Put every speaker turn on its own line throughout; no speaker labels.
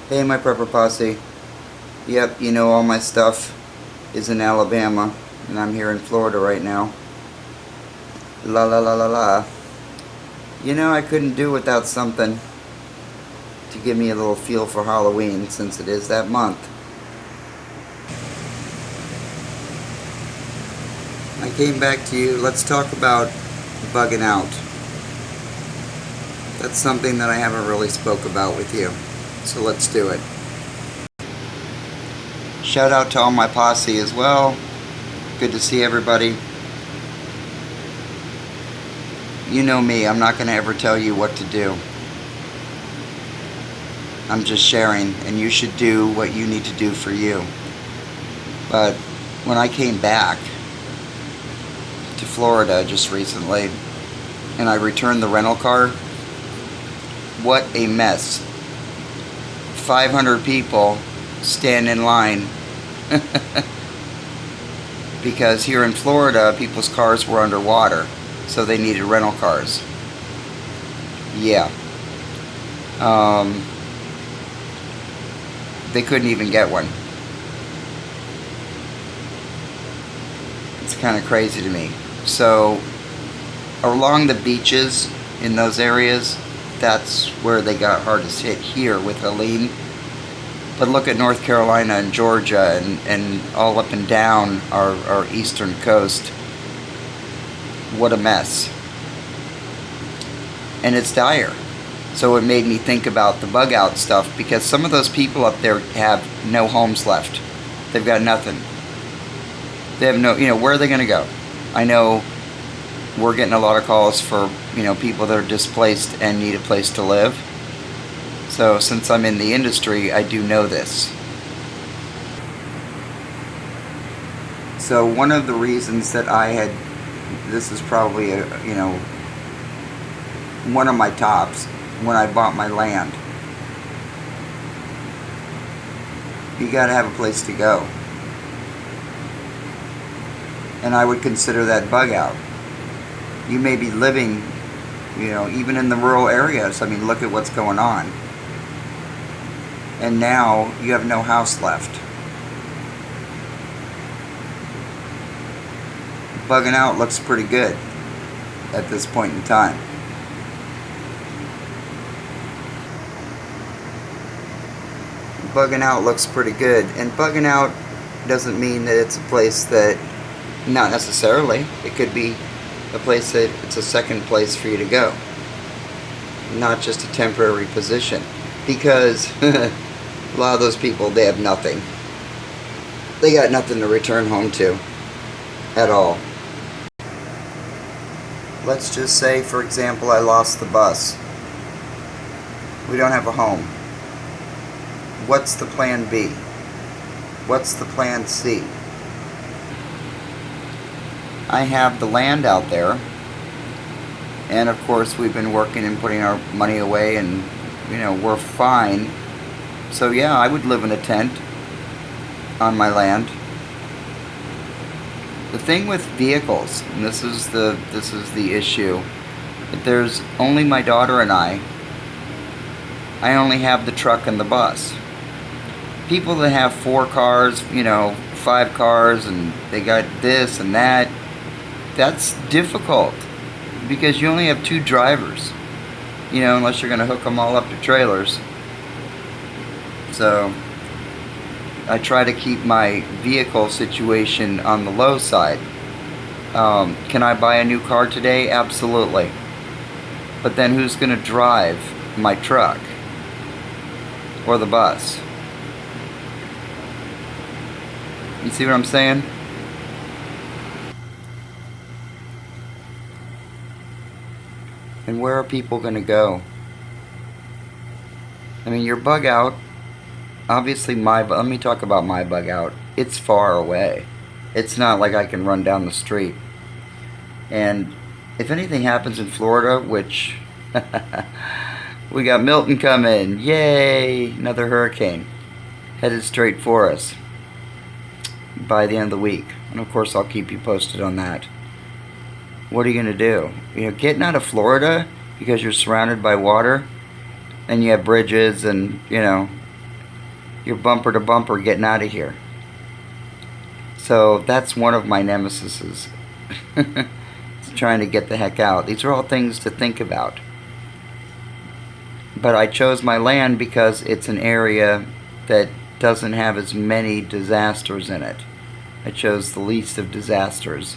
Hey, my prepper posse. Yep, you know all my stuff is in Alabama, and I'm here in Florida right now. La la la la la. You know, I couldn't do without something to give me a little feel for Halloween, since it is that month. I came back to you. Let's talk about bugging out. That's something that I haven't really spoke about with you. So let's do it. Shout out to all my posse as well. Good to see everybody. You know me, I'm not going to ever tell you what to do. I'm just sharing, and you should do what you need to do for you. But when I came back to Florida just recently, and I returned the rental car, what a mess. 500 people stand in line because here in Florida people's cars were underwater, so they needed rental cars. Yeah. They couldn't even get one. It's kind of crazy to me. So along the beaches in those areas, that's where they got hardest hit here with Helene. But look at North Carolina and Georgia and all up and down our eastern coast. What a mess. And it's dire. So it made me think about the bug out stuff, because some of those people up there have no homes left. They've got nothing. They have no, where are they going to go? I know we're getting a lot of calls for, people that are displaced and need a place to live. So since I'm in the industry, I do know this. So one of the reasons that this is probably one of my tops, when I bought my land. You gotta have a place to go. And I would consider that bug out. You may be living, even in the rural areas. I mean, look at what's going on. And now you have no house left. Bugging out looks pretty good at this point in time. Bugging out looks pretty good. And bugging out doesn't mean that it's a place that, not necessarily, it could be a place that it's a second place for you to go, not just a temporary position, because a lot of those people, they have nothing. They got nothing to return home to at all. Let's just say, for example, I lost the bus. We don't have a home. What's the plan B? What's the plan C? I have the land out there, and of course we've been working and putting our money away, and we're fine. So yeah, I would live in a tent on my land. The thing with vehicles, and this is the issue, that there's only my daughter and I only have the truck and the bus. People that have 4 cars, 5 cars, and they got this and that, that's difficult, because you only have 2 drivers, unless you're going to hook them all up to trailers. So I try to keep my vehicle situation on the low side. Can I buy a new car today? Absolutely. But then who's going to drive my truck or the bus? You see what I'm saying? And where are people going to go? I mean, your bug out, obviously let me talk about my bug out. It's far away. It's not like I can run down the street. And if anything happens in Florida, which we got Milton coming, yay, another hurricane headed straight for us by the end of the week. And of course I'll keep you posted on that. What are you going to do? Getting out of Florida because you're surrounded by water and you have bridges and, you're bumper to bumper getting out of here. So that's one of my nemesises. It's trying to get the heck out. These are all things to think about. But I chose my land because it's an area that doesn't have as many disasters in it. I chose the least of disasters.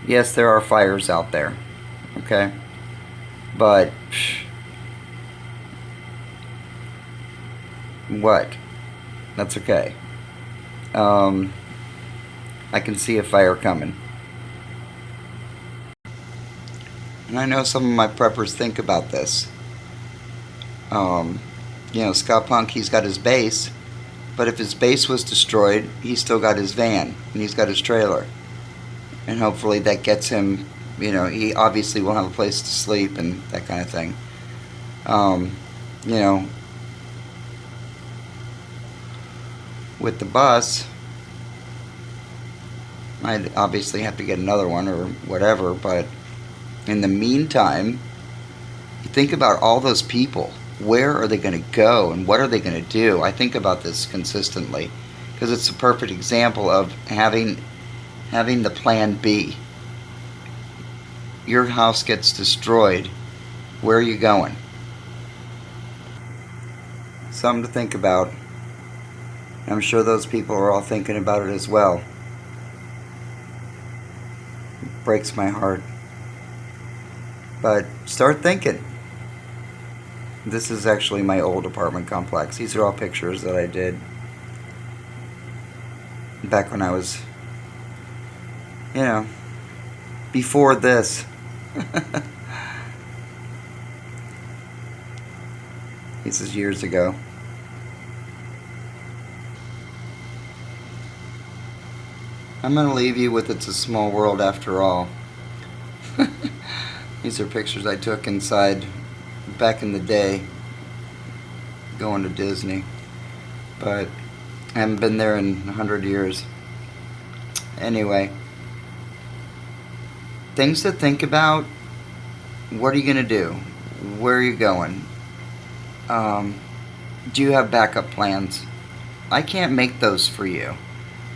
Yes, there are fires out there, okay? But, what? That's okay. I can see a fire coming. And I know some of my preppers think about this. You know, Scott Punk, he's got his base, but if his base was destroyed, he's still got his van, and he's got his trailer. And hopefully that gets him, you know, he obviously will have a place to sleep and that kind of thing. You know, with the bus, I'd obviously have to get another one or whatever, but in the meantime, you think about all those people. Where are they going to go and what are they going to do? I think about this consistently because it's a perfect example of having the plan B. Your house gets destroyed. Where are you going? Something to think about. I'm sure those people are all thinking about it as well. It breaks my heart. But start thinking. This is actually my old apartment complex. These are all pictures that I did back when I was, you know, before this. This is years ago. I'm going to leave you with It's a Small World After All. These are pictures I took inside back in the day going to Disney, but I haven't been there in 100 years. Anyway, things to think about. What are you going to do? Where are you going? Do you have backup plans? I can't make those for you.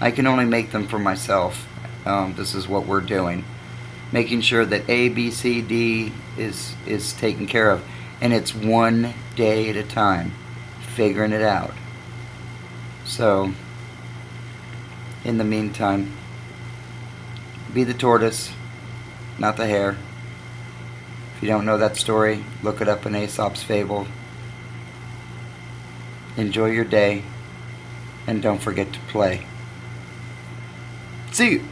I can only make them for myself. This is what we're doing. Making sure that A, B, C, D is taken care of. And it's one day at a time. Figuring it out. So, in the meantime, be the tortoise, not the hare. If you don't know that story, look it up in Aesop's Fable. Enjoy your day, and don't forget to play. See you!